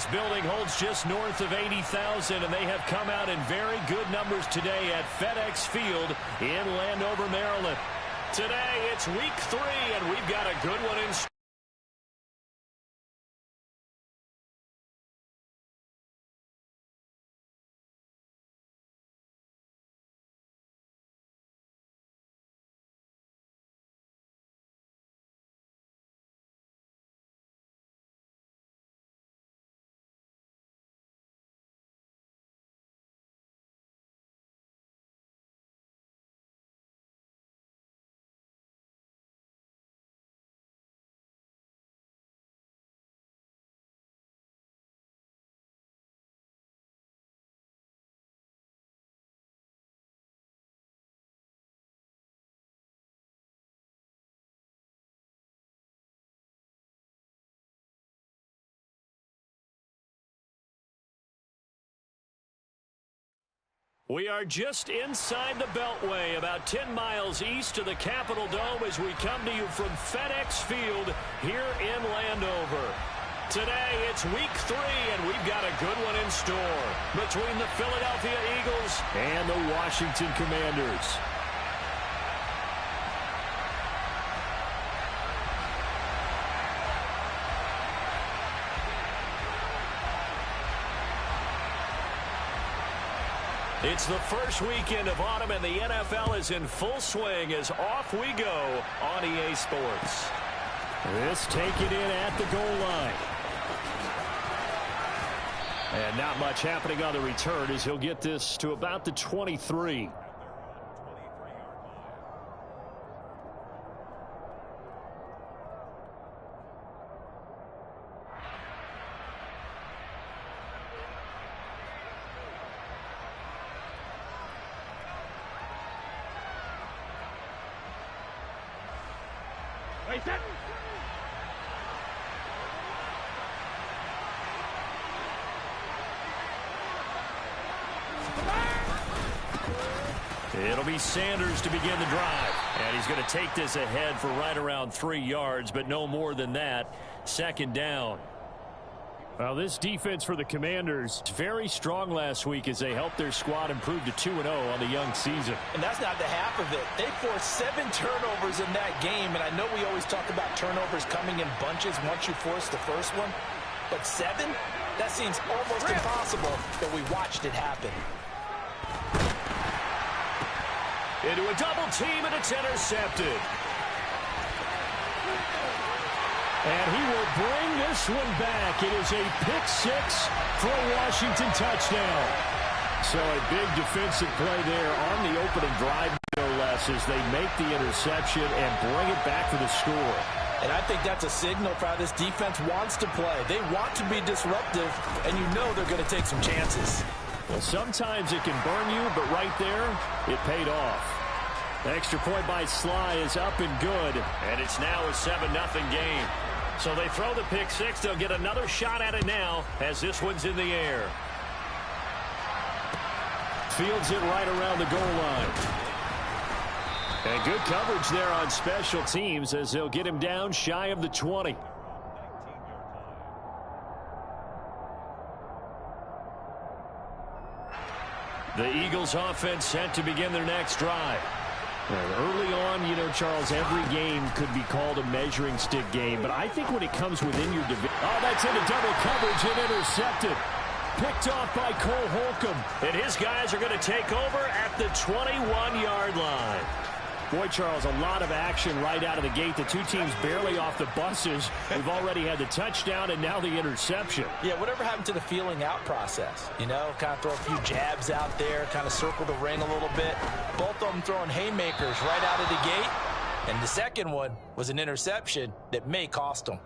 This building holds just north of 80,000, and they have come out in very good numbers today at FedEx Field in Landover, Maryland. Today, it's week 3, and we've got a good one in store. We are just inside the Beltway, about 10 miles east of the Capitol Dome as we come to you from FedEx Field here in Landover. Today, it's week 3, and we've got a good one in store between the Philadelphia Eagles and the Washington Commanders. It's the first weekend of autumn, and the NFL is in full swing as off we go on EA Sports. This take it in at the goal line. And not much happening on the return as he'll get this to about the 23. It'll be Sanders to begin the drive. And he's going to take this ahead for right around 3 yards, but no more than that. Second down. Well, this defense for the Commanders very strong last week as they helped their squad improve to 2-0 on the young season. And that's not the half of it. They forced 7 turnovers in that game, and I know we always talk about turnovers coming in bunches once you force the first one, but 7? That seems almost impossible, but we watched it happen. Into a double team, and it's intercepted. And he will bring this one back. It is a pick 6 for a Washington touchdown. So a big defensive play there on the opening drive, no less, as they make the interception and bring it back for the score. And I think that's a signal for how this defense wants to play. They want to be disruptive, and you know they're going to take some chances. Well, sometimes it can burn you, but right there, it paid off. The extra point by Sly is up and good, and it's now a 7-0 game. So they throw the pick 6. They'll get another shot at it now as this one's in the air. Fields it right around the goal line. And good coverage there on special teams as they'll get him down shy of the 20. The Eagles offense set to begin their next drive. Early on, you know, Charles, every game could be called a measuring stick game, but I think when it comes within your division... Oh, that's into double coverage and intercepted. Picked off by Cole Holcomb. And his guys are going to take over at the 21-yard line. Boy, Charles, a lot of action right out of the gate. The two teams barely off the buses. We've already had the touchdown and now the interception. Yeah, whatever happened to the feeling out process? You know, kind of throw a few jabs out there, kind of circle the ring a little bit. Both of them throwing haymakers right out of the gate. And the second one was an interception that may cost them.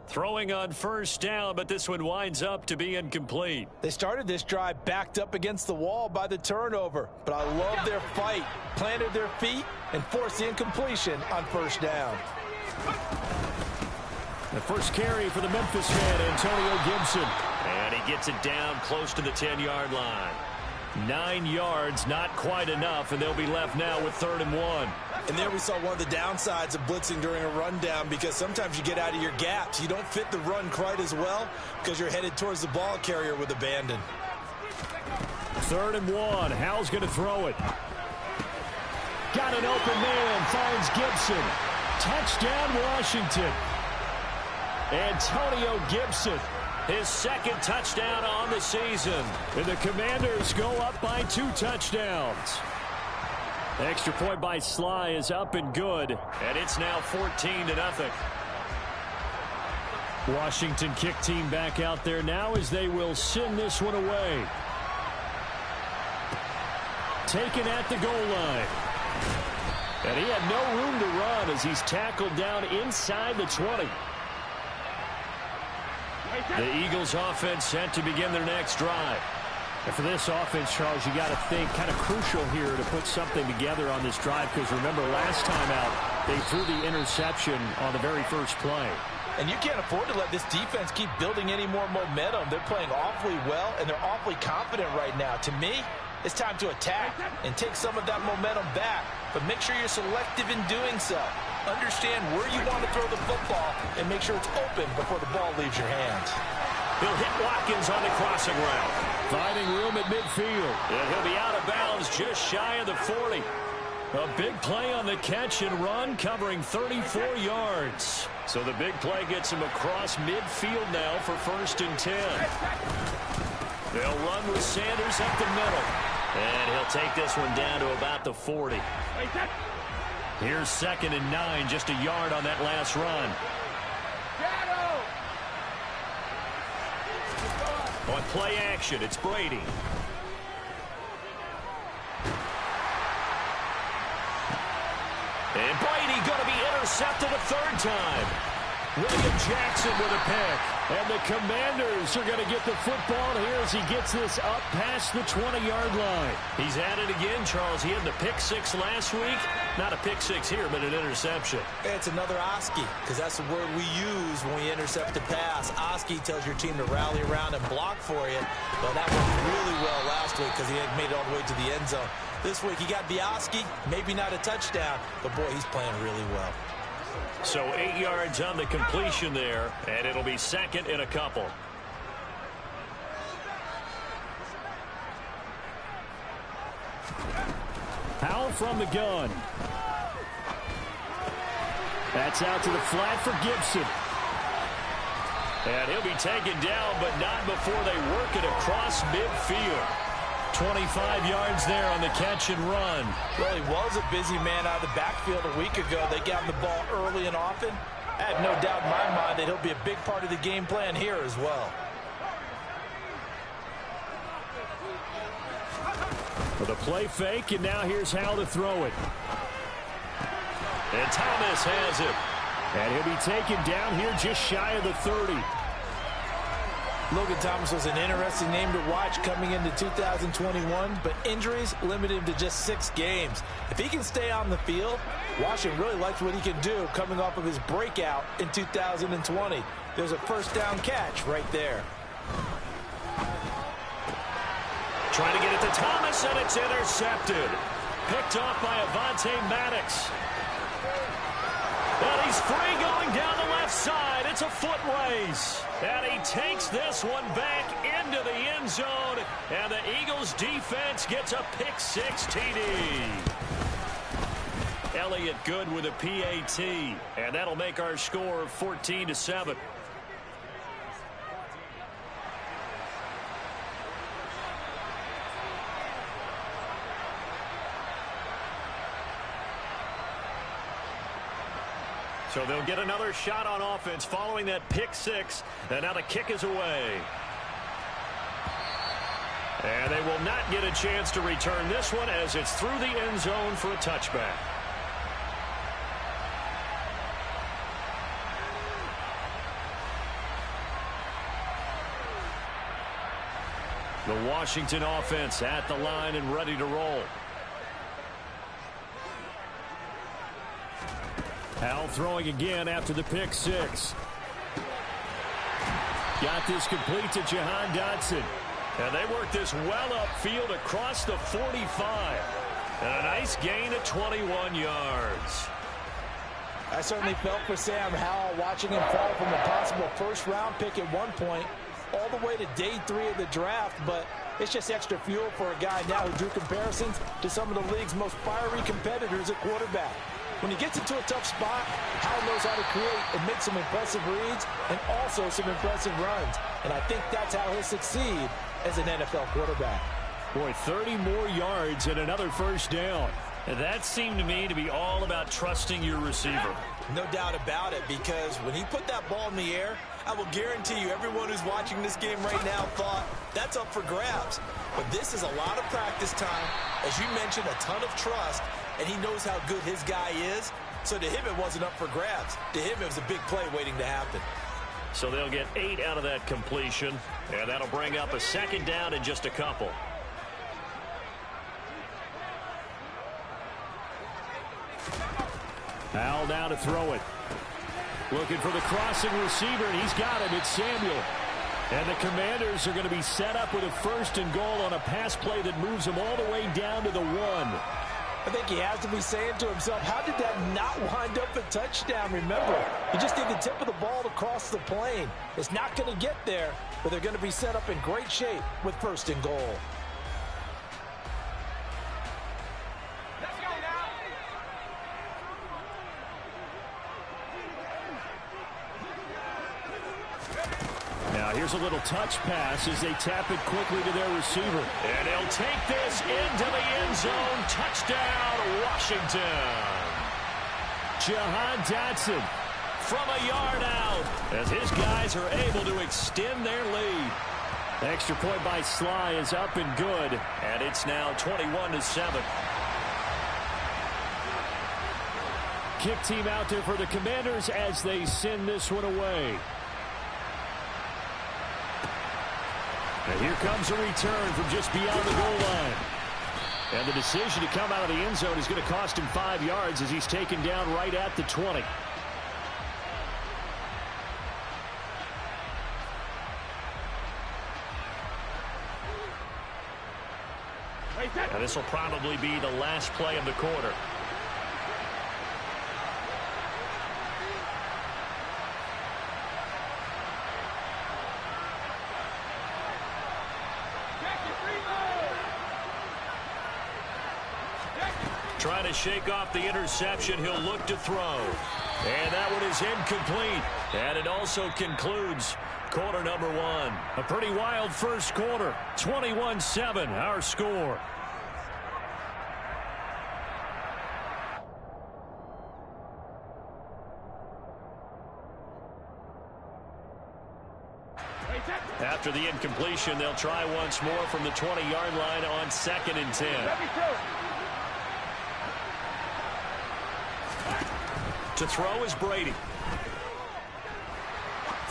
Throwing on first down, but this one winds up to be incomplete. They started this drive backed up against the wall by the turnover, but I love their fight. Planted their feet and forced the incompletion on first down. The first carry for the Memphis man, Antonio Gibson. And he gets it down close to the 10-yard line. 9 yards, not quite enough, and they'll be left now with 3rd and 1. And there we saw one of the downsides of blitzing during a rundown, because sometimes you get out of your gaps. You don't fit the run quite as well because you're headed towards the ball carrier with abandon. 3rd and 1. Howell's going to throw it. Got an open man. Finds Gibson. Touchdown, Washington. Antonio Gibson, his 2nd touchdown on the season. And the Commanders go up by 2 touchdowns. Extra point by Sly is up and good. And it's now 14-0. Washington kick team back out there now as they will send this one away. Taken at the goal line. And he had no room to run as he's tackled down inside the 20. The Eagles offense set to begin their next drive. And for this offense, Charles, you got to think kind of crucial here to put something together on this drive, because remember last time out they threw the interception on the very first play. And you can't afford to let this defense keep building any more momentum. They're playing awfully well, and they're awfully confident right now. To me, it's time to attack and take some of that momentum back. But make sure you're selective in doing so. Understand where you want to throw the football and make sure it's open before the ball leaves your hands. He'll hit Watkins on the crossing route. Finding room at midfield. And he'll be out of bounds just shy of the 40. A big play on the catch and run, covering 34 yards. So the big play gets him across midfield now for 1st and 10. They'll run with Sanders up the middle. And he'll take this one down to about the 40. Here's 2nd and 9, just a yard on that last run. On play action, it's Brady. And Brady going to be intercepted a 3rd time. William Jackson with a pick. And the Commanders are going to get the football here as he gets this up past the 20-yard line. He's at it again, Charles. He had the pick 6 last week. Not a pick 6 here, but an interception. It's another Oski, because that's the word we use when we intercept a pass. Oski tells your team to rally around and block for you. Well, that worked really well last week because he had made it all the way to the end zone. This week he got the Oski, maybe not a touchdown, but boy, he's playing really well. So 8 yards on the completion there, and it'll be 2nd and a couple. Howell from the gun. That's out to the flat for Gibson. And he'll be taken down, but not before they work it across midfield. 25 yards there on the catch and run. Well, he was a busy man out of the backfield a week ago. They got him the ball early and often. I have no doubt in my mind that he'll be a big part of the game plan here as well. With a play fake, and now here's how to throw it. And Thomas has it. And he'll be taken down here just shy of the 30. Logan Thomas was an interesting name to watch coming into 2021, but injuries limited him to just 6 games. If he can stay on the field, Washington really likes what he can do coming off of his breakout in 2020. There's a 1st down catch right there. Trying to get it to Thomas, and it's intercepted. Picked off by Avonte Maddox. And he's free going down the left side. It's a foot race. And he takes this one back into the end zone. And the Eagles defense gets a pick 6 TD. Elliott good with a PAT. And that'll make our score 14-7. So they'll get another shot on offense following that pick 6. And now the kick is away. And they will not get a chance to return this one as it's through the end zone for a touchback. The Washington offense at the line and ready to roll. Howell throwing again after the pick 6. Got this complete to Jahan Dotson. And they work this well upfield across the 45. And a nice gain of 21 yards. I certainly felt for Sam Howell watching him fall from a possible first-round pick at one point all the way to day 3 of the draft, but it's just extra fuel for a guy now who drew comparisons to some of the league's most fiery competitors at quarterback. When he gets into a tough spot, Howell knows how to create and make some impressive reads and also some impressive runs, and I think that's how he'll succeed as an NFL quarterback. Boy, 30 more yards and another first down. And that seemed to me to be all about trusting your receiver. No doubt about it, because when he put that ball in the air, I will guarantee you everyone who's watching this game right now thought that's up for grabs. But this is a lot of practice time. As you mentioned, a ton of trust, and he knows how good his guy is. So to him, it wasn't up for grabs. To him, it was a big play waiting to happen. So they'll get 8 out of that completion, and that'll bring up a second down in just a couple. Howell now to throw it. Looking for the crossing receiver, and he's got him. It's Samuel. And the Commanders are going to be set up with a 1st and goal on a pass play that moves them all the way down to the 1. I think he has to be saying to himself, how did that not wind up a touchdown? Remember, you just need the tip of the ball to cross the plane. It's not going to get there, but they're going to be set up in great shape with 1st and goal. Now here's a little touch pass as they tap it quickly to their receiver. And he'll take this into the end zone. Touchdown, Washington. Jahan Dotson from a yard out as his guys are able to extend their lead. Extra point by Sly is up and good. And it's now 21-7. Kick team out there for the Commanders as they send this one away. And here comes a return from just beyond the goal line. And the decision to come out of the end zone is going to cost him 5 yards as he's taken down right at the 20. And this will probably be the last play of the quarter. Trying to shake off the interception. He'll look to throw. And that one is incomplete. And it also concludes quarter number 1. A pretty wild first quarter. 21-7, our score. After the incompletion, they'll try once more from the 20-yard line on 2nd and 10. To throw is Brady.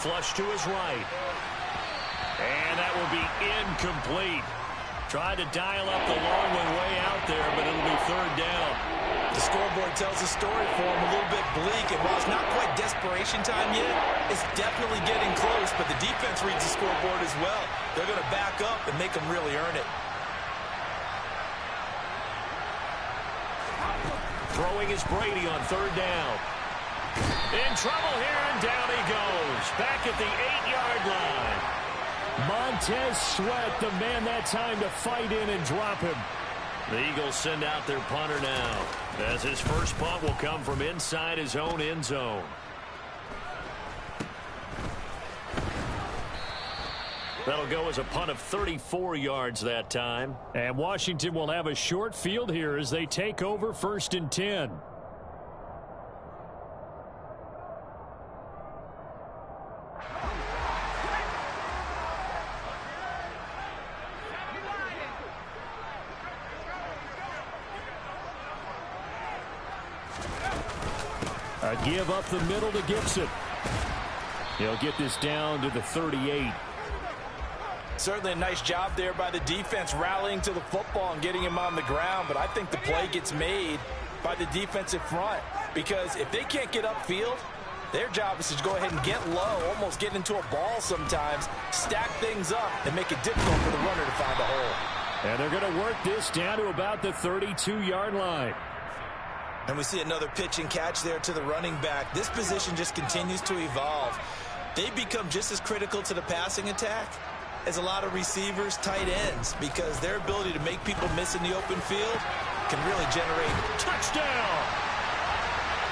Flush to his right. And that will be incomplete. Tried to dial up the long one way out there, but it'll be 3rd down. The scoreboard tells the story for him, a little bit bleak, and while it's not quite desperation time yet, it's definitely getting close, but the defense reads the scoreboard as well. They're going to back up and make them really earn it. Throwing is Brady on 3rd down. In trouble here, and down he goes. Back at the 8-yard line. Montez Sweat, the man that time to fight in and drop him. The Eagles send out their punter now, as his first punt will come from inside his own end zone. That'll go as a punt of 34 yards that time. And Washington will have a short field here as they take over 1st and 10. A give up the middle to Gibson. He'll get this down to the 38. Certainly a nice job there by the defense rallying to the football and getting him on the ground, but I think the play gets made by the defensive front, because if they can't get upfield, Their job is to go ahead and get low, almost get into a ball sometimes, stack things up, and make it difficult for the runner to find a hole. And they're going to work this down to about the 32-yard line. And we see another pitch and catch there to the running back. This position just continues to evolve. They become just as critical to the passing attack as a lot of receivers, tight ends, because their ability to make people miss in the open field can really generate touchdown.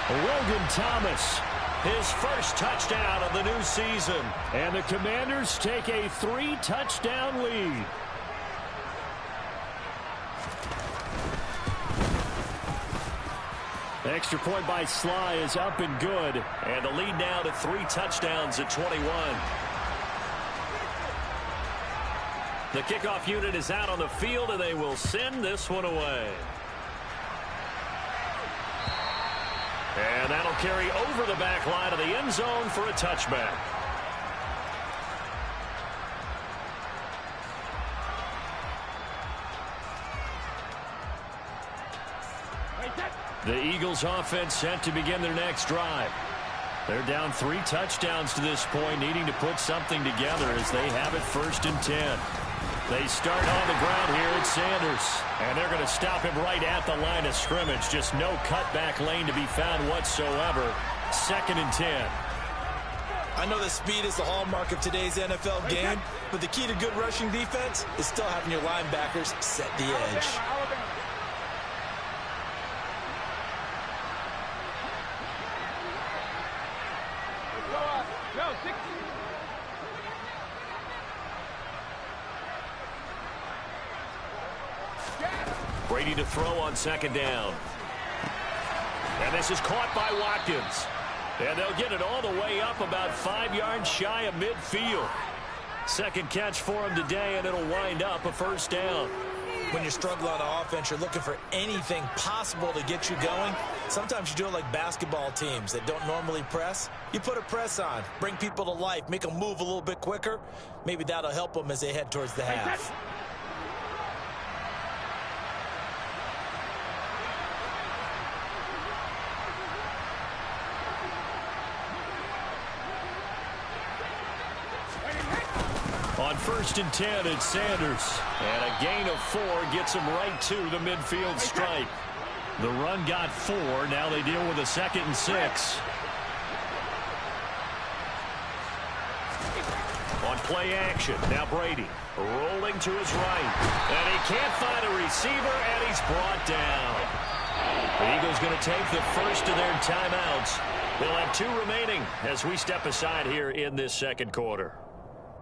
Logan Thomas, his first touchdown of the new season. And the Commanders take a 3-touchdown lead. Extra point by Sly is up and good. And the lead now to 3 touchdowns at 21. The kickoff unit is out on the field, and they will send this one away. And that'll carry over the back line of the end zone for a touchback. The Eagles offense set to begin their next drive. They're down 3 touchdowns to this point, needing to put something together as they have it 1st and 10. They start on the ground here at Sanders, and they're going to stop him right at the line of scrimmage. Just no cutback lane to be found whatsoever. 2nd and 10. I know that speed is the hallmark of today's NFL game, but the key to good rushing defense is still having your linebackers set the edge. Brady to throw on 2nd down. And this is caught by Watkins. And they'll get it all the way up about 5 yards shy of midfield. 2nd catch for him today, and it'll wind up a 1st down. When you're struggling on offense, you're looking for anything possible to get you going. Sometimes you do it like basketball teams that don't normally press. You put a press on, bring people to life, make them move a little bit quicker. Maybe that'll help them as they head towards the half. On 1st and 10, it's Sanders. And a gain of 4 gets him right to the midfield stripe. The run got 4. Now they deal with a 2nd and 6. On play action, now Brady rolling to his right. And he can't find a receiver, and he's brought down. The Eagles going to take the first of their timeouts. They'll have 2 remaining as we step aside here in this 2nd quarter.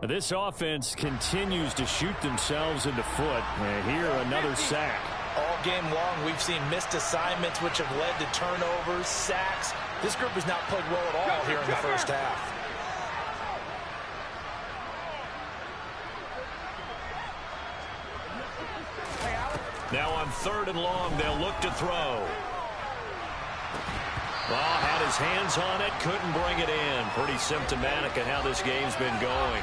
This offense continues to shoot themselves in the foot. And here, another sack. All game long, we've seen missed assignments, which have led to turnovers, sacks. This group has not played well at all here in the first half. Now on 3rd and long, they'll look to throw. Ball had his hands on it, couldn't bring it in. Pretty symptomatic of how this game's been going.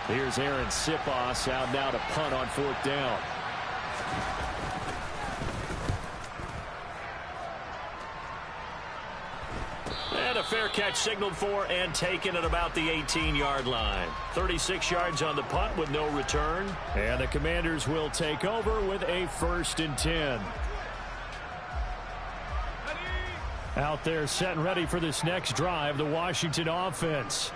Here's Aaron Sipos out now to punt on 4th down. And a fair catch signaled for and taken at about the 18-yard line. 36 yards on the punt with no return. And the Commanders will take over with a 1st and 10. Out there set and ready for this next drive, the Washington offense.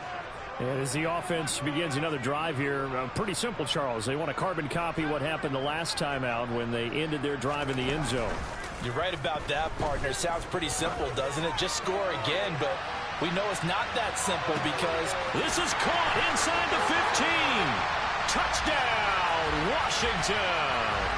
And as the offense begins another drive here, pretty simple, Charles. They want to carbon copy what happened the last time out when they ended their drive in the end zone. You're right about that, partner. Sounds pretty simple, doesn't it? Just score again, but we know it's not that simple because this is caught inside the 15. Touchdown, Washington.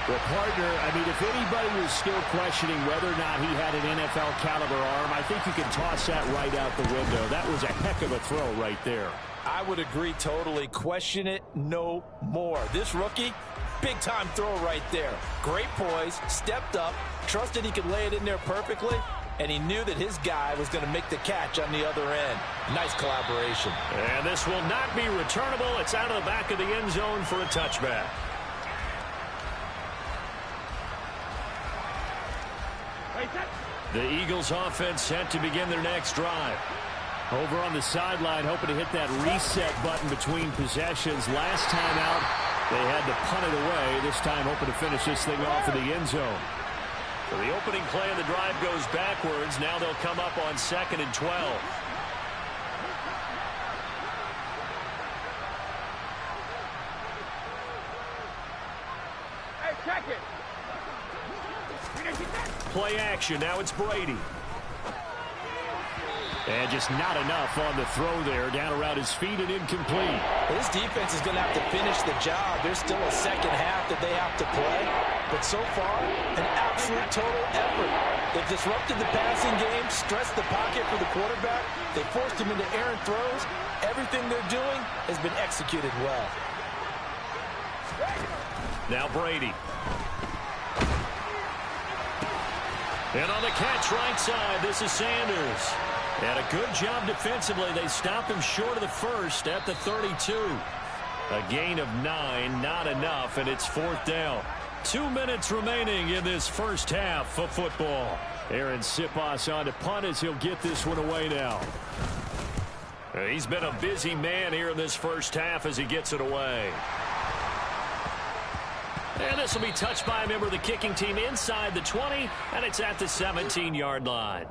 Well, partner, I mean, if anybody was still questioning whether or not he had an NFL caliber arm, I think you can toss that right out the window. That was a heck of a throw right there. I would agree totally. Question it no more. This rookie, big-time throw right there. Great poise, stepped up, trusted he could lay it in there perfectly, and he knew that his guy was going to make the catch on the other end. Nice collaboration. And this will not be returnable. It's out of the back of the end zone for a touchback. The Eagles offense set to begin their next drive. Over on the sideline, hoping to hit that reset button between possessions. Last time out, they had to punt it away. This time, hoping to finish this thing off in the end zone. So the opening play of the drive goes backwards. Now they'll come up on 2nd and 12. Hey, check it. Play action. Now it's Brady. And just not enough on the throw there. Down around his feet and incomplete. This defense is going to have to finish the job. There's still a second half that they have to play. But so far, an absolute total effort. They've disrupted the passing game, stressed the pocket for the quarterback. They forced him into errant throws. Everything they're doing has been executed well. Now Brady. And on the catch right side, this is Sanders. And a good job defensively. They stop him short of the first at the 32. A gain of 9, not enough, and it's 4th down. 2 minutes remaining in this first half of football. Aaron Siposs on to punt as he'll get this one away now. He's been a busy man here in this first half as he gets it away. And this will be touched by a member of the kicking team inside the 20, and it's at the 17-yard line.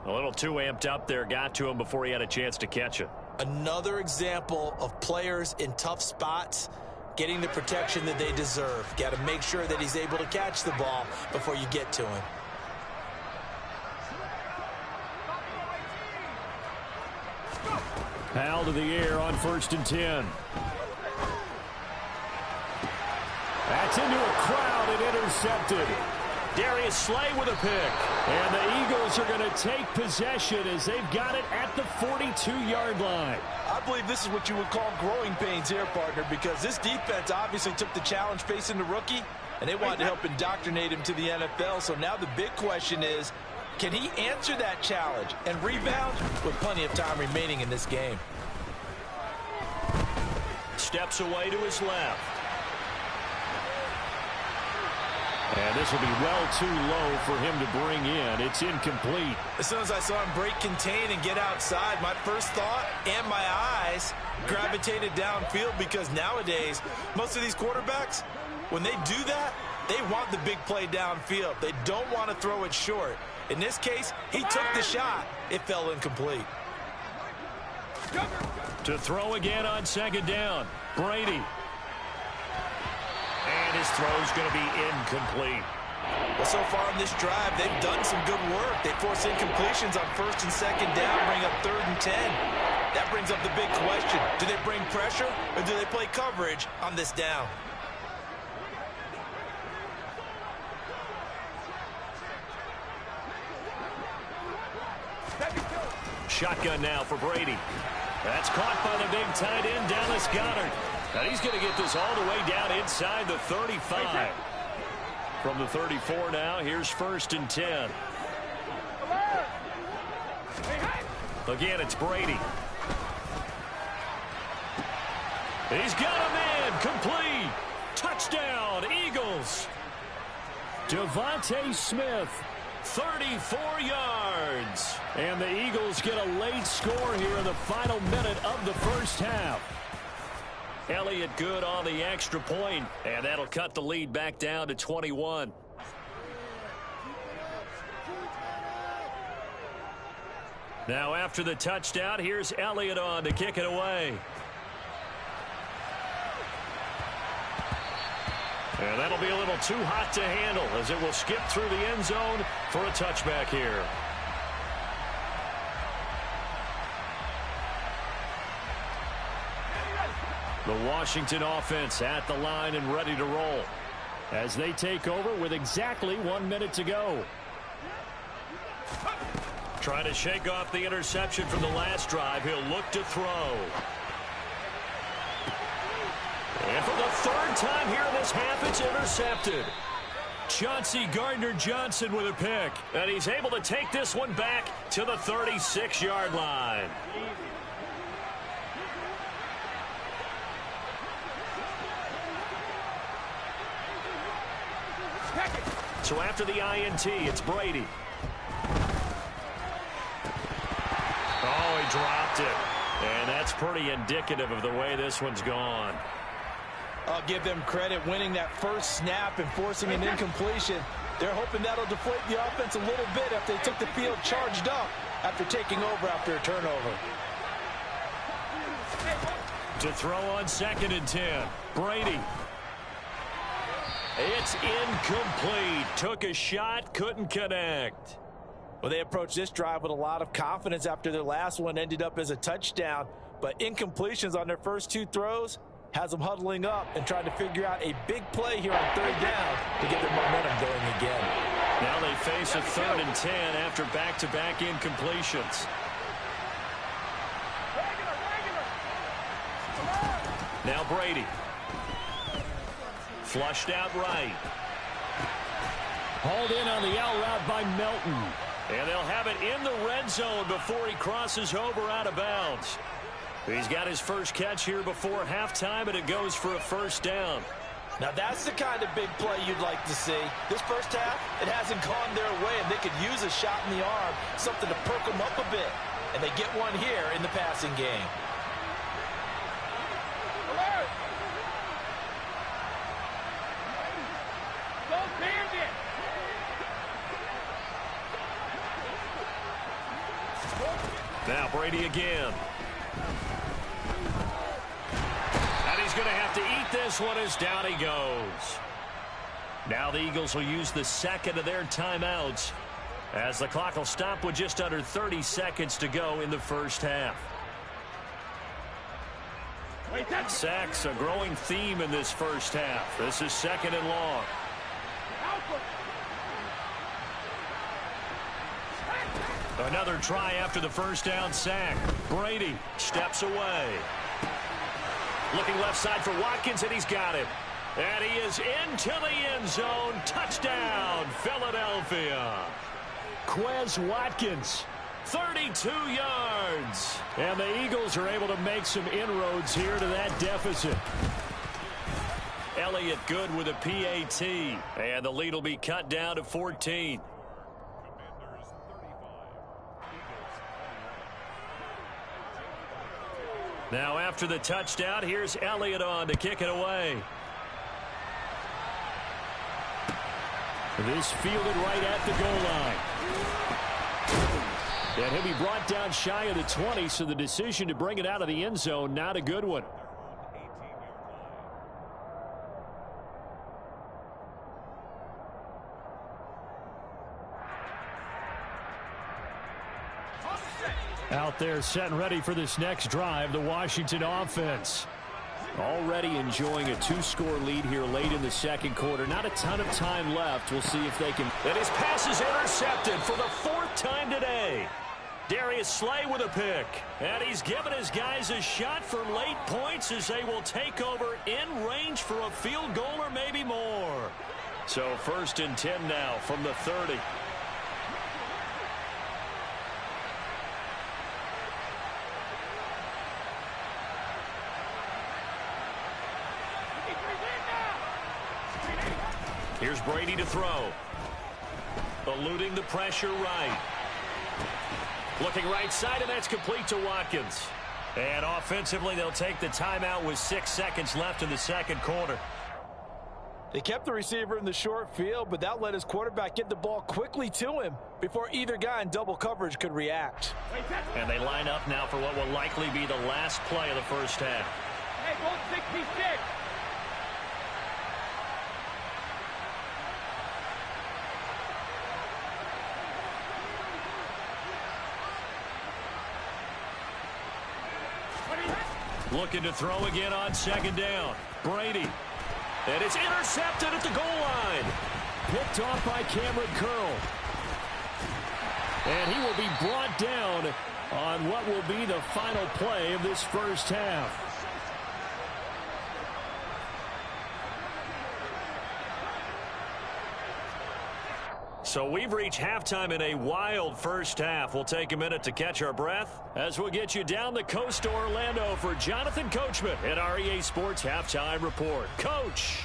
A little too amped up there, got to him before he had a chance to catch it. Another example of players in tough spots getting the protection that they deserve. Got to make sure that he's able to catch the ball before you get to him. Powell to the air on 1st and 10. That's into a crowd and intercepted. Darius Slay with a pick. And the Eagles are going to take possession as they've got it at the 42-yard line. I believe this is what you would call growing pains here, partner, because this defense obviously took the challenge facing the rookie, and they wanted to help indoctrinate him to the NFL. So now the big question is, can he answer that challenge and rebound with plenty of time remaining in this game? Steps away to his left. And this will be well too low for him to bring in. It's incomplete. As soon as I saw him break contain and get outside, my first thought and my eyes gravitated downfield, because nowadays, most of these quarterbacks, when they do that, they want the big play downfield. They don't want to throw it short. In this case, he took the shot. It fell incomplete. To throw again on 2nd down. Brady. And his throw's going to be incomplete. Well, so far on this drive, they've done some good work. They force incompletions on 1st and 2nd down, bring up 3rd and 10. That brings up the big question. Do they bring pressure, or do they play coverage on this down? Shotgun now for Brady. That's caught by the big tight end, Dallas Goedert. And he's going to get this all the way down inside the 35. From the 34 now, here's 1st and 10. Again, it's Brady. He's got a man, complete. Touchdown, Eagles. Devontae Smith, 34 yards. And the Eagles get a late score here in the final minute of the first half. Elliott good on the extra point, and that'll cut the lead back down to 21. Now after the touchdown, here's Elliott on to kick it away. And that'll be a little too hot to handle as it will skip through the end zone for a touchback here. The Washington offense at the line and ready to roll as they take over with exactly 1 minute to go. Trying to shake off the interception from the last drive. He'll look to throw. And for the 3rd time here in this half, it's intercepted. Chauncey Gardner-Johnson with a pick. And he's able to take this one back to the 36-yard line. So after the INT, it's Brady. dropped it. And that's pretty indicative of the way this one's gone. I'll give them credit winning that first snap and forcing an incompletion. They're hoping that'll deflate the offense a little bit after they took the field charged up after taking over after a turnover. To throw on 2nd and 10. Brady. It's incomplete. Took a shot, couldn't connect. Well, they approached this drive with a lot of confidence after their last one ended up as a touchdown. But incompletions on their first 2 throws has them huddling up and trying to figure out a big play here on 3rd down to get their momentum going again. Now they face a 3rd and 10 after back-to-back incompletions. Now Brady. Flushed out right. Hauled in on the out route by Melton. And they'll have it in the red zone before he crosses over out of bounds. He's got his first catch here before halftime, and it goes for a 1st down. Now that's the kind of big play you'd like to see. This first half, it hasn't gone their way, and they could use a shot in the arm, something to perk them up a bit. And they get one here in the passing game. Now Brady again. And he's going to have to eat this one as down he goes. Now the Eagles will use the 2nd of their timeouts as the clock will stop with just under 30 seconds to go in the first half. Sacks, a growing theme in this first half. This is 2nd and long. Another try after the first down sack. Brady steps away. Looking left side for Watkins, and he's got it. And he is into the end zone. Touchdown, Philadelphia. Quez Watkins, 32 yards. And the Eagles are able to make some inroads here to that deficit. Elliott good with a PAT. And the lead will be cut down to 14. Now after the touchdown, here's Elliott on to kick it away. This fielded right at the goal line. And he'll be brought down shy of the 20, so the decision to bring it out of the end zone, not a good one. Out there set and ready for this next drive, the Washington offense. Already enjoying a 2-score lead here late in the 2nd quarter. Not a ton of time left. We'll see if they can. And his pass is intercepted for the 4th time today. Darius Slay with a pick. And he's given his guys a shot for late points as they will take over in range for a field goal or maybe more. So 1st and 10 now from the 30. Here's Brady to throw. Eluding the pressure right. Looking right side, and that's complete to Watkins. And offensively, they'll take the timeout with 6 seconds left in the 2nd quarter. They kept the receiver in the short field, but that let his quarterback get the ball quickly to him before either guy in double coverage could react. And they line up now for what will likely be the last play of the first half. Hey, go 66. Looking to throw again on 2nd down. Brady. And it's intercepted at the goal line. Picked off by Cameron Curl. And he will be brought down on what will be the final play of this first half. So we've reached halftime in a wild first half. We'll take a minute to catch our breath as we'll get you down the coast to Orlando for Jonathan Coachman at our EA Sports Halftime Report. Coach.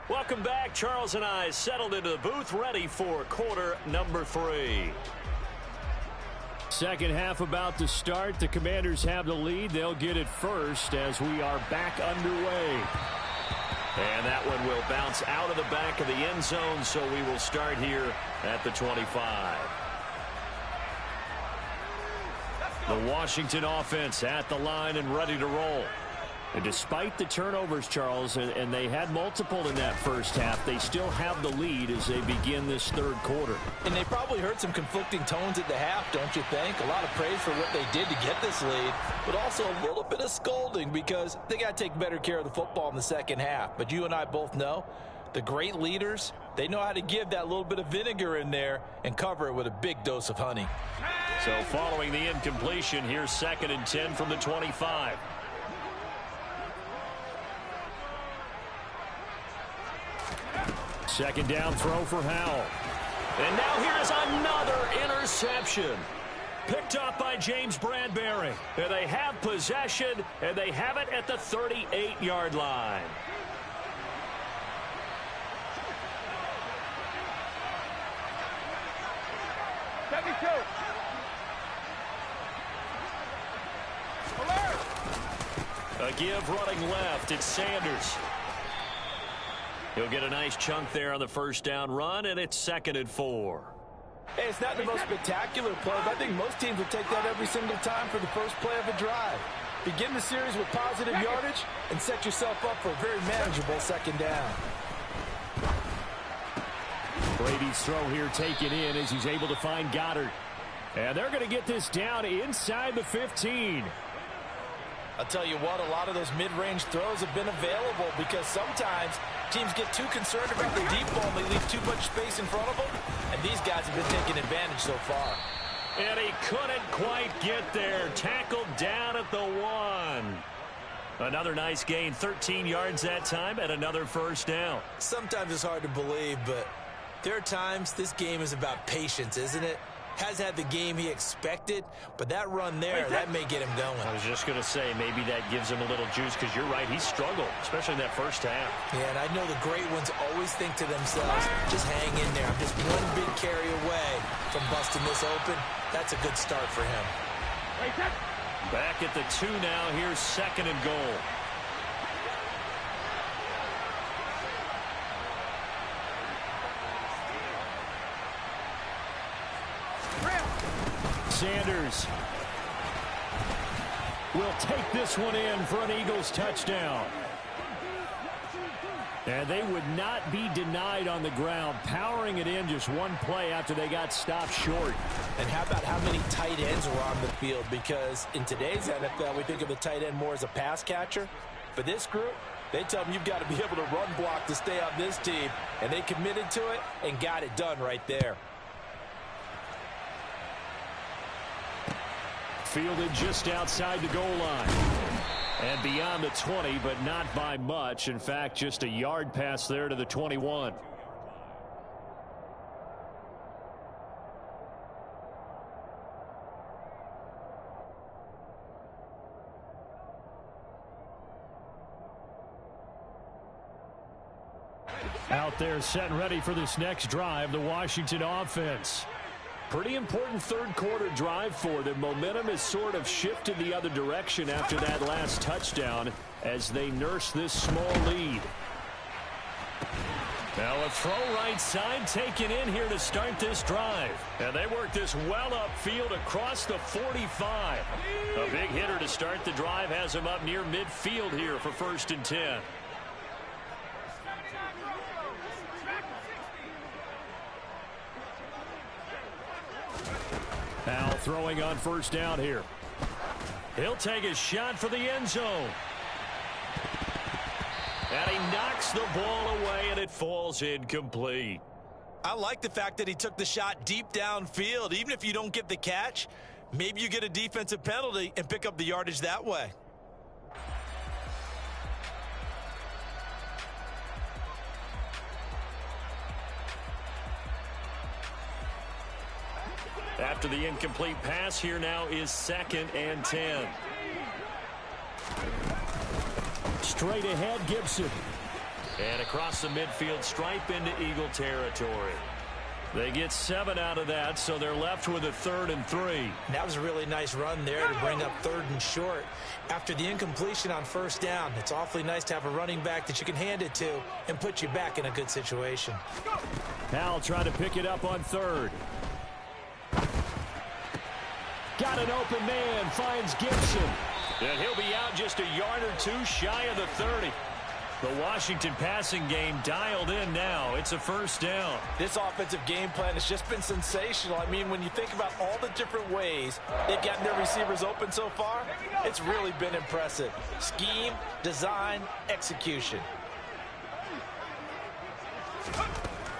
Welcome back. Charles and I settled into the booth, ready for quarter number 3. Second half about to start. The Commanders have the lead. They'll get it first as we are back underway. And that one will bounce out of the back of the end zone, so we will start here at the 25. The Washington offense at the line and ready to roll. And despite the turnovers, Charles, and they had multiple in that first half, they still have the lead as they begin this third quarter. And they probably heard some conflicting tones at the half, don't you think? A lot of praise for what they did to get this lead, but also a little bit of scolding because they got to take better care of the football in the second half. But you and I both know the great leaders, they know how to give that little bit of vinegar in there and cover it with a big dose of honey. So following the incompletion, here's 2nd and 10 from the 25. Second down throw for Howell. And now here's another interception. Picked up by James Bradbury. And they have possession, and they have it at the 38-yard line. A give running left. It's Sanders. He'll get a nice chunk there on the first down run, and it's 2nd and 4. Hey, it's not the most spectacular play, but I think most teams would take that every single time for the first play of a drive. Begin the series with positive yardage and set yourself up for a very manageable second down. Brady's throw here taken in as he's able to find Goddard. And they're going to get this down inside the 15. I'll tell you what, a lot of those mid-range throws have been available because sometimes teams get too concerned about the deep ball and they leave too much space in front of them, and these guys have been taking advantage so far. And he couldn't quite get there. Tackled down at the 1. Another nice gain, 13 yards that time, and another first down. Sometimes it's hard to believe, but there are times this game is about patience, isn't it? Has had the game he expected, but that run there, that may get him going. I was just going to say, maybe that gives him a little juice, because you're right, he struggled, especially in that first half. Yeah, and I know the great ones always think to themselves, just hang in there. I'm just one big carry away from busting this open. That's a good start for him. Back at the 2 now, here's 2nd and goal. Sanders will take this one in for an Eagles touchdown. And they would not be denied on the ground, powering it in just one play after they got stopped short. And how about how many tight ends were on the field? Because in today's NFL, we think of the tight end more as a pass catcher. For this group, they tell them you've got to be able to run block to stay on this team. And they committed to it and got it done right there. Fielded just outside the goal line. And beyond the 20, but not by much. In fact, just a yard pass there to the 21. Out there set and ready for this next drive, the Washington offense. Pretty important third quarter drive for them. Momentum has sort of shifted the other direction after that last touchdown as they nurse this small lead. Now a throw right side taken in here to start this drive. And they work this well upfield across the 45. A big hitter to start the drive has him up near midfield here for 1st and 10. Now throwing on 1st down here. He'll take a shot for the end zone. And he knocks the ball away, and it falls incomplete. I like the fact that he took the shot deep downfield. Even if you don't get the catch, maybe you get a defensive penalty and pick up the yardage that way. After the incomplete pass, here now is 2nd and 10. Straight ahead, Gibson. And across the midfield stripe into Eagle territory. They get 7 out of that, so they're left with a 3rd and 3. That was a really nice run there to bring up 3rd and short. After the incompletion on 1st down, it's awfully nice to have a running back that you can hand it to and put you back in a good situation. Howell trying to pick it up on 3rd. Got an open man, finds Gibson. And he'll be out just a yard or 2 shy of the 30. The Washington passing game dialed in now. It's a 1st down. This offensive game plan has just been sensational. I mean, when you think about all the different ways they've gotten their receivers open so far, it's really been impressive. Scheme, design, execution.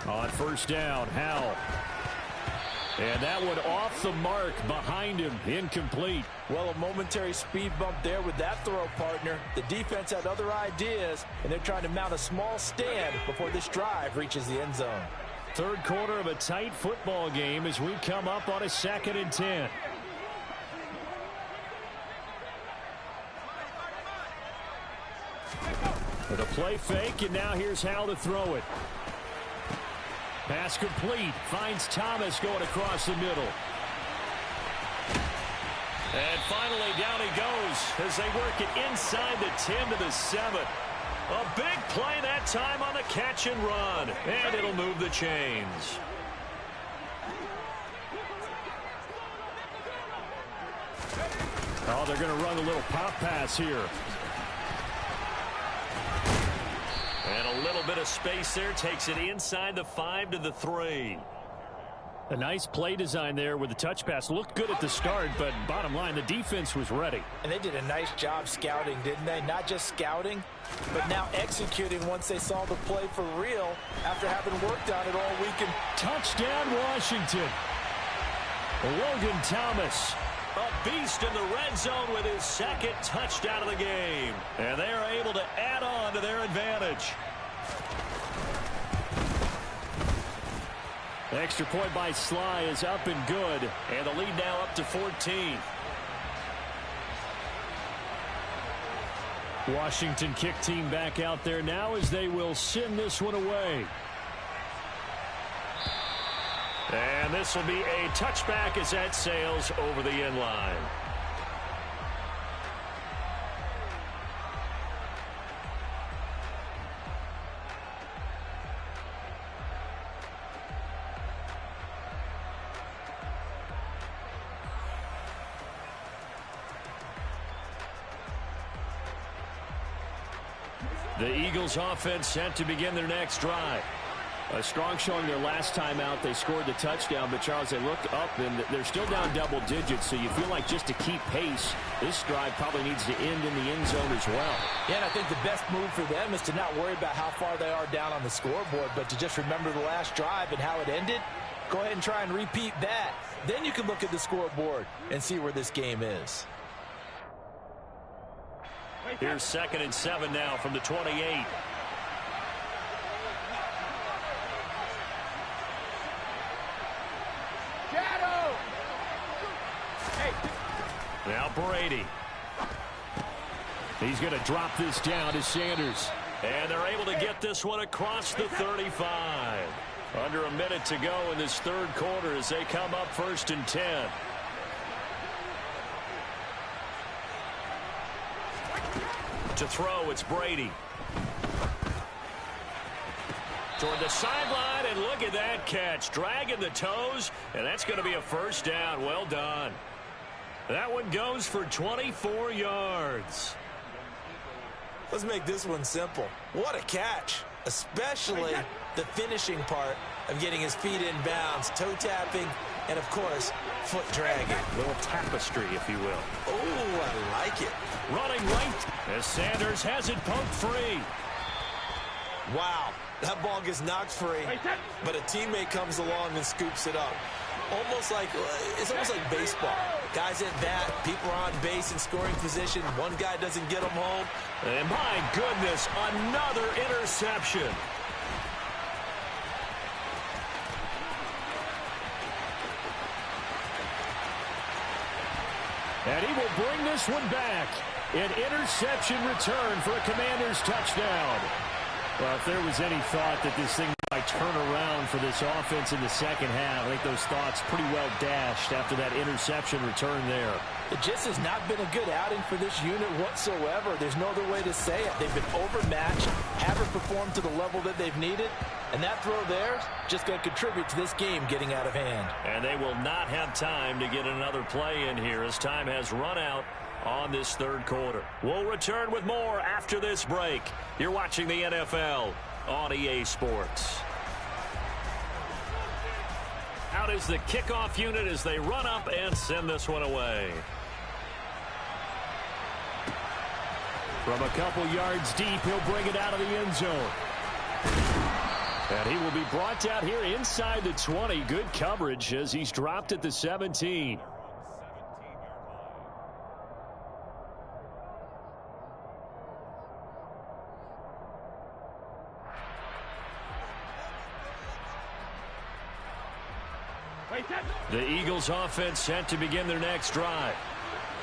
On 1st down, Howell. And that one off the mark behind him, incomplete. Well, a momentary speed bump there with that throw, partner. The defense had other ideas, and they're trying to mount a small stand before this drive reaches the end zone. 3rd quarter of a tight football game as we come up on a 2nd and 10. With a play fake, and now here's Howell to throw it. Pass complete. Finds Thomas going across the middle. And finally down he goes as they work it inside the 10 to the 7. A big play that time on the catch and run. And it'll move the chains. Oh, they're going to run a little pop pass here. And a little bit of space there takes it inside the 5 to the 3. A nice play design there with the touch pass. Looked good at the start, but bottom line, the defense was ready. And they did a nice job scouting, didn't they? Not just scouting, but now executing once they saw the play for real after having worked on it all weekend. Touchdown, Washington. Logan Thomas, a beast in the red zone with his 2nd touchdown of the game. And they are able to add on to their advantage. Extra point by Sly is up and good. And the lead now up to 14. Washington kick team back out there now as they will send this one away. And this will be a touchback as that sails over the end line. The Eagles offense set to begin their next drive. A strong showing their last time out. They scored the touchdown, but Charles, they looked up and they're still down double digits, so you feel like just to keep pace, this drive probably needs to end in the end zone as well. Yeah, and I think the best move for them is to not worry about how far they are down on the scoreboard, but to just remember the last drive and how it ended. Go ahead and try and repeat that. Then you can look at the scoreboard and see where this game is. Here's 2nd and 7 now from the 28. Now Brady. He's going to drop this down to Sanders. And they're able to get this one across the 35. Under a minute to go in this 3rd quarter as they come up 1st and 10. To throw, it's Brady. Toward the sideline, and look at that catch. Dragging the toes, and that's going to be a 1st down. Well done. That one goes for 24 yards. Let's make this one simple. What a catch, especially the finishing part of getting his feet in bounds, toe tapping, and, of course, foot dragging. A little tapestry, if you will. Oh, I like it. Running right as Sanders has it poked free. Wow, that ball gets knocked free, but a teammate comes along and scoops it up. It's almost like baseball. Guys at bat, people are on base in scoring position. One guy doesn't get them home. And my goodness, another interception. And he will bring this one back. An interception return for a Commanders touchdown. Well, if there was any thought that this thing might turn around for this offense in the second half, I think those thoughts pretty well dashed after that interception return there. It just has not been a good outing for this unit whatsoever. There's no other way to say it. They've been overmatched, haven't performed to the level that they've needed, and that throw there just going to contribute to this game getting out of hand. And they will not have time to get another play in here as time has run out on this third quarter. We'll return with more after this break. You're watching the NFL on EA Sports. Out is the kickoff unit as they run up and send this one away. From a couple yards deep, he'll bring it out of the end zone. And he will be brought down here inside the 20. Good coverage as he's dropped at the 17. The Eagles offense set to begin their next drive.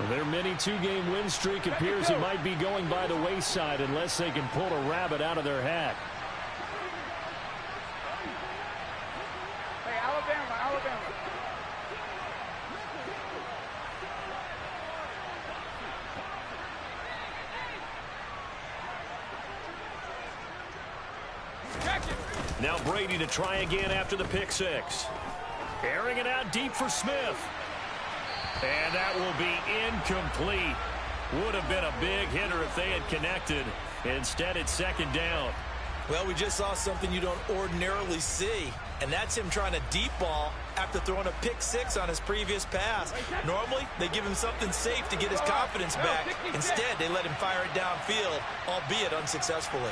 Their mini two-game win streak appears it might be going by the wayside unless they can pull a rabbit out of their hat. Hey, Alabama. Now Brady to try again after the pick six. Airing it out deep for Smith. And that will be incomplete. Would have been a big hitter if they had connected. Instead, it's second down. Well, we just saw something you don't ordinarily see, and that's him trying to deep ball after throwing a pick six on his previous pass. Normally, they give him something safe to get his confidence back. Instead, they let him fire it downfield, albeit unsuccessfully.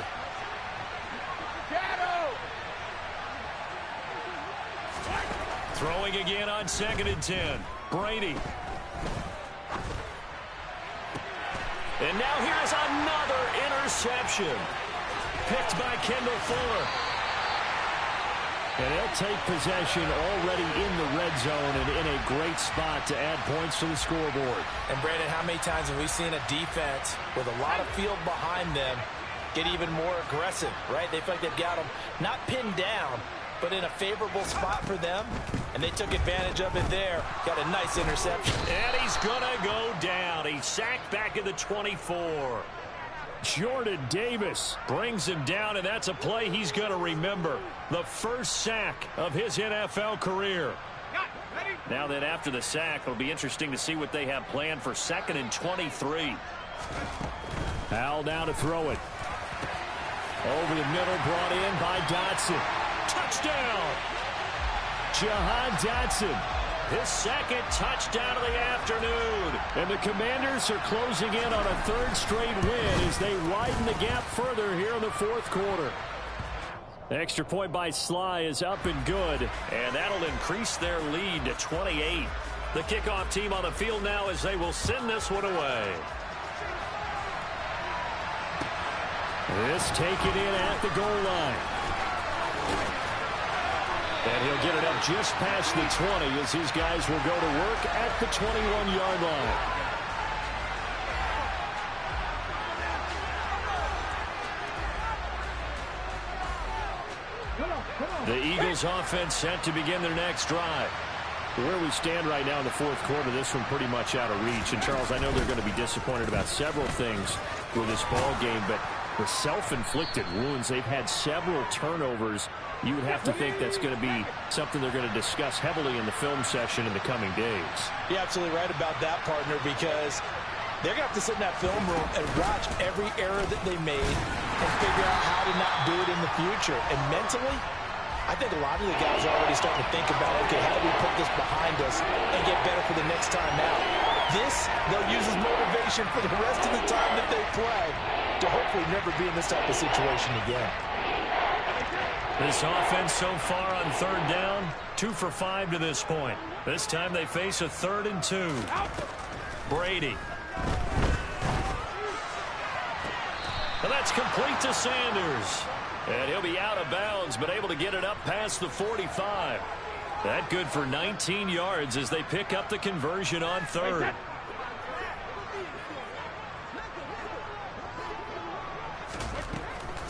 Throwing again on 2nd and 10. Brady. And now here's another interception. Picked by Kendall Fuller. And he'll take possession already in the red zone and in a great spot to add points to the scoreboard. And Brandon, how many times have we seen a defense with a lot of field behind them get even more aggressive, right? They feel like they've got them not pinned down, but in a favorable spot for them, and they took advantage of it there. Got a nice interception. And he's going to go down. He's sacked back at the 24. Jordan Davis brings him down, and that's a play he's going to remember. The first sack of his NFL career. Now that after the sack, it'll be interesting to see what they have planned for 2nd and 23. Al now to throw it. Over the middle, brought in by Dotson. Touchdown! Jahan Dotson, his second touchdown of the afternoon. And the Commanders are closing in on a third straight win as they widen the gap further here in the fourth quarter. The extra point by Sly is up and good, and that'll increase their lead to 28. The kickoff team on the field now as they will send this one away. This taken in at the goal line. And he'll get it up just past the 20 as his guys will go to work at the 21-yard line. The Eagles offense set to begin their next drive. Where we stand right now in the fourth quarter, this one pretty much out of reach. And, Charles, I know they're going to be disappointed about several things with this ball game, but the self-inflicted wounds, they've had several turnovers. You would have to think that's going to be something they're going to discuss heavily in the film session in the coming days. You're absolutely right about that, partner, because they're going to have to sit in that film room and watch every error that they made and figure out how to not do it in the future. And mentally, I think a lot of the guys are already starting to think about, okay, how do we put this behind us and get better for the next time out? This, they'll use as motivation for the rest of the time that they play to hopefully never be in this type of situation again. This offense so far on third down, 2 for 5 to this point. This time they face a 3rd and 2. Brady. And that's complete to Sanders. And he'll be out of bounds, but able to get it up past the 45. That good for 19 yards as they pick up the conversion on 3rd.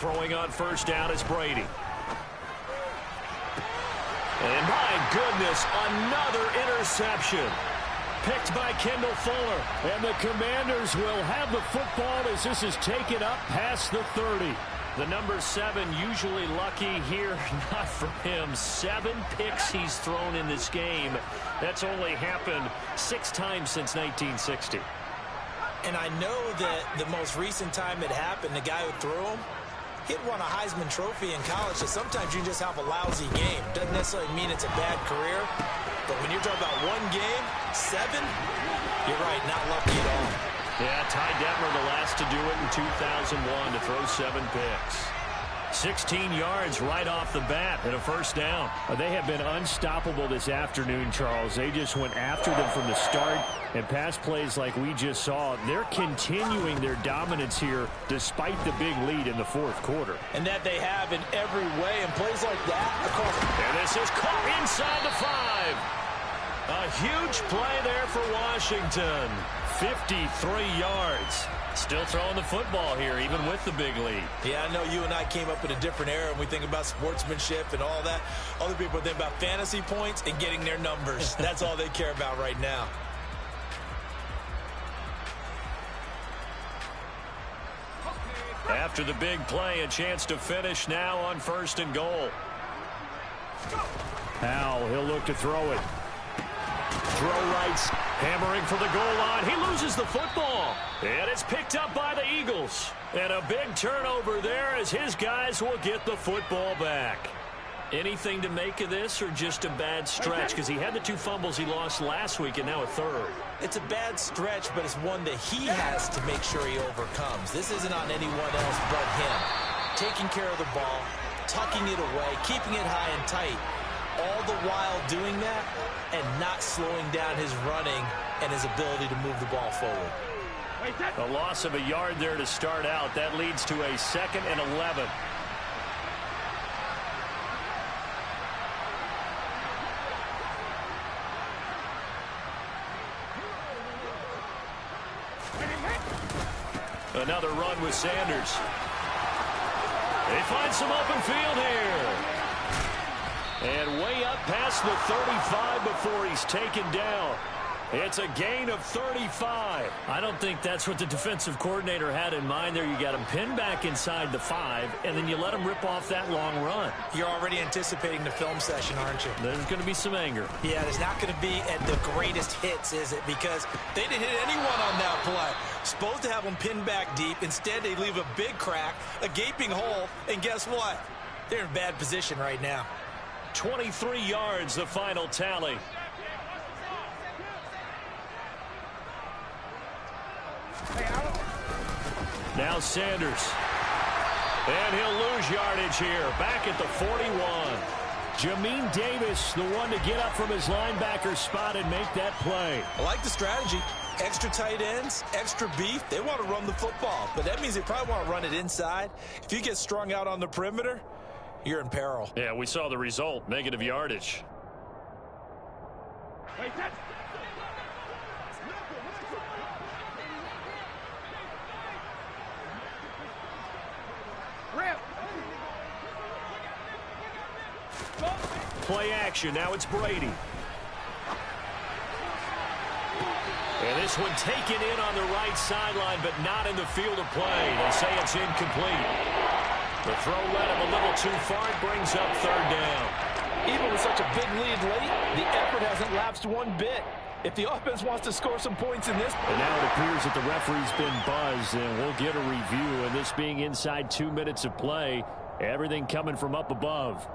Throwing on first down is Brady. And my goodness, another interception. Picked by Kendall Fuller. And the Commanders will have the football as this is taken up past the 30. The number 7 usually lucky here, not for him. 7 picks he's thrown in this game. That's only happened 6 times since 1960. And I know that the most recent time it happened, the guy who threw him, he'd won a Heisman Trophy in college, so sometimes you just have a lousy game. Doesn't necessarily mean it's a bad career, but when you're talking about one game, 7, you're right, not lucky at all. Yeah, Ty Detmer the last to do it in 2001 to throw 7 picks. 16 yards right off the bat and a first down. They have been unstoppable this afternoon, Charles. They just went after them from the start, and pass plays like we just saw. They're continuing their dominance here despite the big lead in the fourth quarter. And that they have in every way, and plays like that across. And this is caught inside the 5. A huge play there for Washington. 53 yards. Still throwing the football here, even with the big lead. Yeah, I know you and I came up in a different era, and we think about sportsmanship and all that. Other people think about fantasy points and getting their numbers. That's all they care about right now. After the big play, a chance to finish now on 1st and goal. Howell, he'll look to throw it. Throw rights, hammering for the goal line. He loses the football. And it's picked up by the Eagles. And a big turnover there as his guys will get the football back. Anything to make of this or just a bad stretch? Because he had the 2 fumbles he lost last week and now a 3rd. It's a bad stretch, but it's one that he has to make sure he overcomes. This isn't on anyone else but him. Taking care of the ball, tucking it away, keeping it high and tight. All the while doing that and not slowing down his running and his ability to move the ball forward. A loss of a yard there to start out. That leads to a 2nd and 11. Another run with Sanders. They find some open field here. And way up past the 35 before he's taken down. It's a gain of 35. I don't think that's what the defensive coordinator had in mind there. You got him pinned back inside the 5, and then you let him rip off that long run. You're already anticipating the film session, aren't you? There's going to be some anger. Yeah, there's not going to be at the greatest hits, is it? Because they didn't hit anyone on that play. Supposed to have them pinned back deep. Instead, they leave a big crack, a gaping hole, and guess what? They're in bad position right now. 23 yards, the final tally. Now Sanders. And he'll lose yardage here. Back at the 41. Jamin Davis, the one to get up from his linebacker spot and make that play. I like the strategy. Extra tight ends, extra beef. They want to run the football, but that means they probably want to run it inside. If you get strung out on the perimeter, you're in peril. Yeah, we saw the result. Negative yardage. Play action. Now it's Brady. And this one taken in on the right sideline, but not in the field of play. They say it's incomplete. The throw led him a little too far. It brings up 3rd down. Even with such a big lead late, the effort hasn't lapsed one bit. If the offense wants to score some points in this. And now it appears that the referee's been buzzed, and we'll get a review. And this being inside 2 minutes of play, everything coming from up above.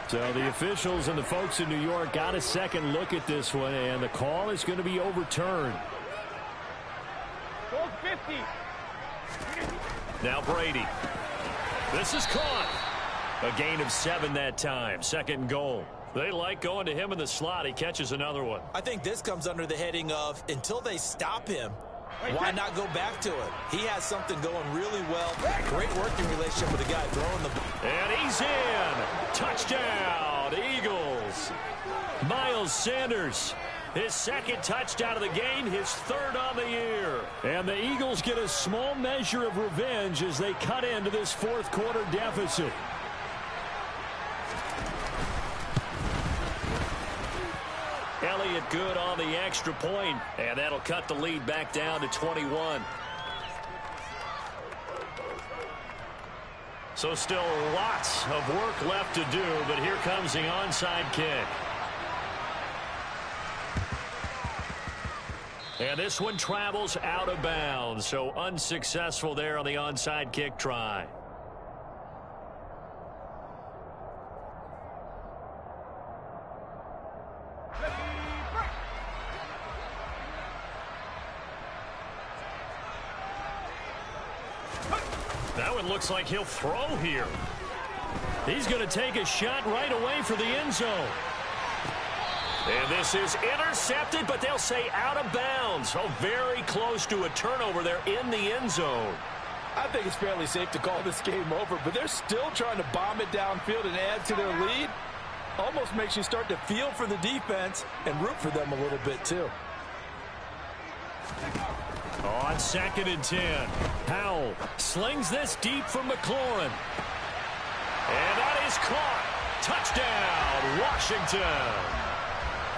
So the officials and the folks in New York got a second look at this one, and the call is going to be overturned. Goal 50. Now Brady. This is caught. A gain of 7 that time. 2nd and goal. They like going to him in the slot. He catches another one. I think this comes under the heading of until they stop him, why not go back to it? He has something going really well. Great working relationship with the guy throwing the ball. And he's in. Touchdown, Eagles. Miles Sanders. His second touchdown of the game, his third on the year. And the Eagles get a small measure of revenge as they cut into this fourth quarter deficit. Elliott good on the extra point, and that'll cut the lead back down to 21. So still lots of work left to do, but here comes the onside kick. And this one travels out of bounds, so unsuccessful there on the onside kick try. That one looks like he'll throw here. He's going to take a shot right away for the end zone. And this is intercepted, but they'll say out of bounds. Oh, very close to a turnover there in the end zone. I think it's fairly safe to call this game over, but they're still trying to bomb it downfield and add to their lead. Almost makes you start to feel for the defense and root for them a little bit, too. On 2nd and 10, Howell slings this deep from McLaurin. And that is caught. Touchdown, Washington.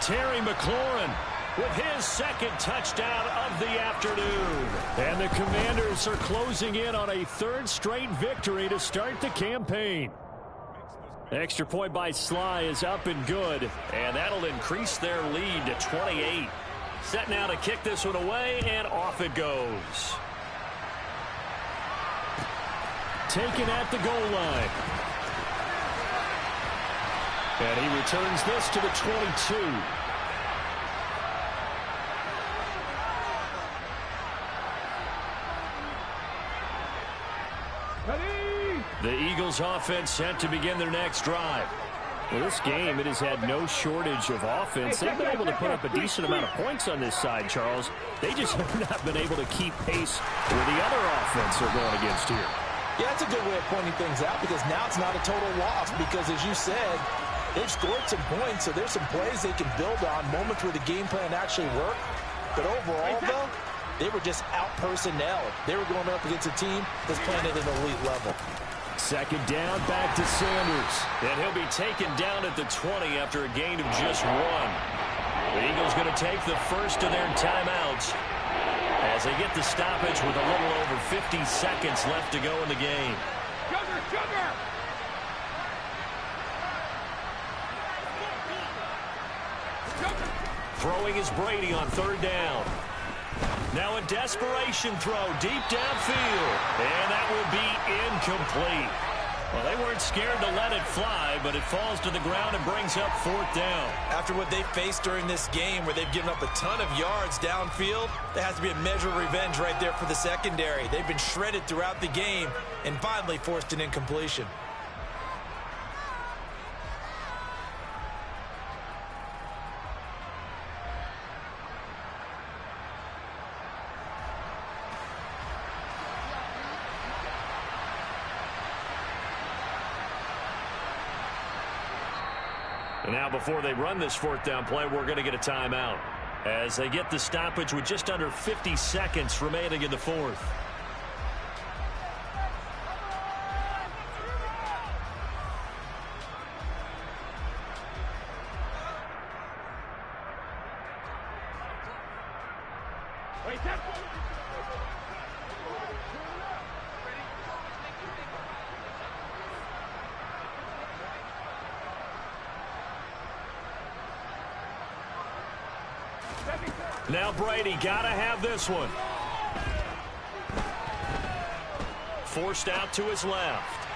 Terry McLaurin with his second touchdown of the afternoon. And the Commanders are closing in on a third straight victory to start the campaign. Extra point by Sly is up and good, and that'll increase their lead to 28. Set now to kick this one away, and off it goes. Taken at the goal line. And he returns this to the 22. The Eagles offense set to begin their next drive. Well, this game, it has had no shortage of offense. They've been able to put up a decent amount of points on this side, Charles. They just have not been able to keep pace where the other offense are going against here. Yeah, that's a good way of pointing things out because now it's not a total loss because, as you said, they've scored some points, so there's some plays they can build on, moments where the game plan actually worked. But overall, though, they were just out-personnelled. They were going up against a team that's playing at an elite level. Second down, back to Sanders. And he'll be taken down at the 20 after a gain of just one. The Eagles going to take the first of their timeouts as they get the stoppage with a little over 50 seconds left to go in the game. Sugar! Throwing is Brady on third down. Now a desperation throw deep downfield. And that will be incomplete. Well, they weren't scared to let it fly, but it falls to the ground and brings up fourth down. After what they faced during this game where they've given up a ton of yards downfield, there has to be a measure of revenge right there for the secondary. They've been shredded throughout the game and finally forced an incompletion. And now before they run this fourth down play, we're going to get a timeout as they get the stoppage with just under 50 seconds remaining in the fourth. Now Brady got to have this one. Forced out to his left.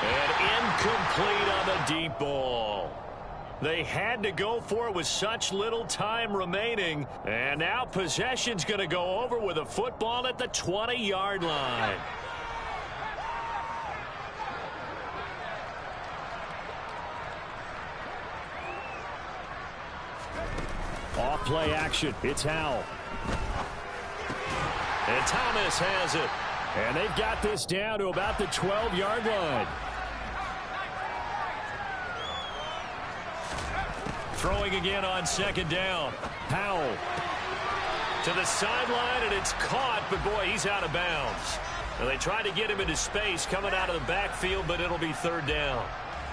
And incomplete on the deep ball. They had to go for it with such little time remaining. And now possession's going to go over with a football at the 20-yard line. Off play action. It's Howell. And Thomas has it. And they've got this down to about the 12-yard line. Throwing again on second down. Powell to the sideline, and it's caught, but boy, he's out of bounds. Well, they tried to get him into space coming out of the backfield, but it'll be third down.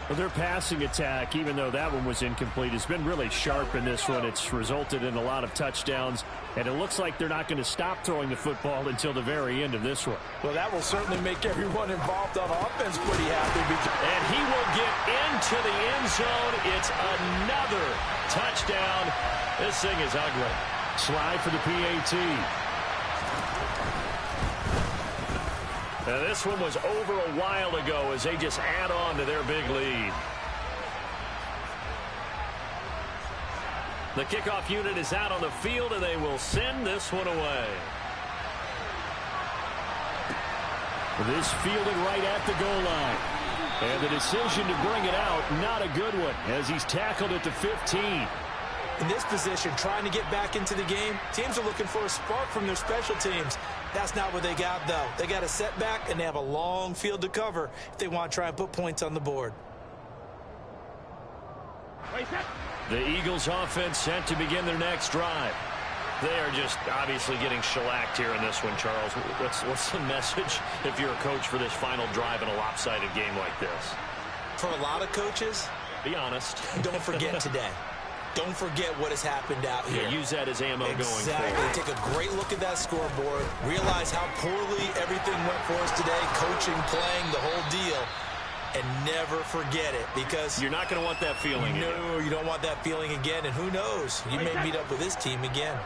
Well, their passing attack, even though that one was incomplete, has been really sharp in this one. It's resulted in a lot of touchdowns, and it looks like they're not going to stop throwing the football until the very end of this one. Well, that will certainly make everyone involved on offense pretty happy. And he will get into the end zone. It's another touchdown. This thing is ugly. Slide for the PAT. Now, this one was over a while ago as they just add on to their big lead. The kickoff unit is out on the field, and they will send this one away. This fielded right at the goal line. And the decision to bring it out, not a good one, as he's tackled at the 15. In this position, trying to get back into the game, teams are looking for a spark from their special teams. That's not what they got, though. They got a setback, and they have a long field to cover if they want to try and put points on the board. The Eagles offense set to begin their next drive. They are just obviously getting shellacked here in this one, Charles. What's the message if you're a coach for this final drive in a lopsided game like this? For a lot of coaches, be honest. Don't forget today. Don't forget what has happened out here. Yeah, use that as ammo going forward. Exactly. Take a great look at that scoreboard. Realize how poorly everything went for us today. Coaching, playing, the whole deal. And never forget it, because you're not going to want that feeling again. No, you don't want that feeling again. And who knows? You may meet up with this team again.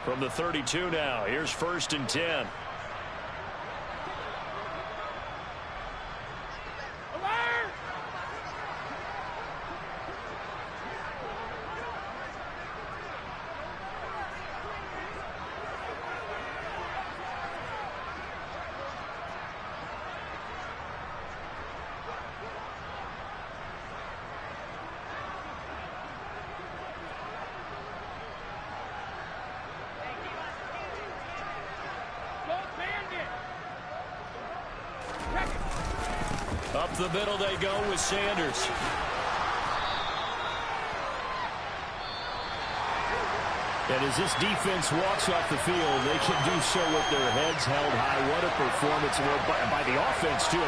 From the 32 now, here's 1st and 10. Up the middle they go with Sanders. And as this defense walks off the field, they can do so with their heads held high. What a performance by the offense, too.